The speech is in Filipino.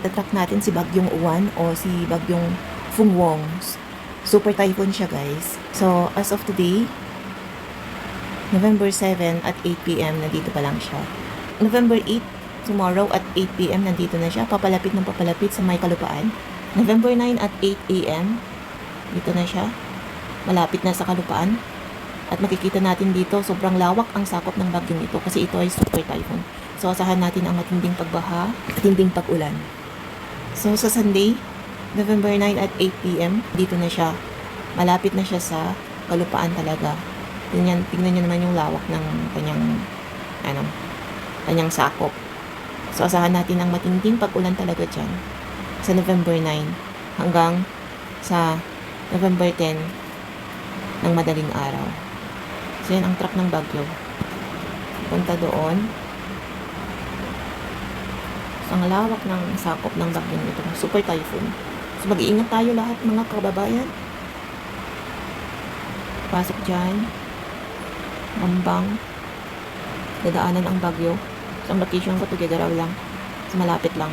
itatrack natin si Bagyong Uwan o si Bagyong Fungwong. Super typhoon siya, guys. So, as of today, November 7 at 8 p.m. nandito pa lang siya. November 8, tomorrow at 8 p.m. nandito na siya. Papalapit ng papalapit sa may kalupaan. November 9 at 8 a.m. dito na siya. Malapit na sa kalupaan. At makikita natin dito, sobrang lawak ang sakop ng bagyong ito kasi ito ay super typhoon. So, asahan natin ang matinding pagbaha, matinding pag-ulan. So, sa Sunday, November 9 at 8 p.m. dito na siya. Malapit na siya sa kalupaan talaga. Tingnan niyo naman yung lawak ng kanyang sakop. So, asahan natin ang matinding pag-ulan talaga dyan sa November 9 hanggang sa November 10 ng madaling araw. So, yan ang track ng bagyo. Punta doon. So, ang lawak ng sakop ng bagyong ito. Super typhoon. So, mag-iingat tayo lahat mga kababayan. Pasok dyan. Mambang. Dadaanan ang bagyo. So, ang location ko, Tugigaraw lang. So, malapit lang.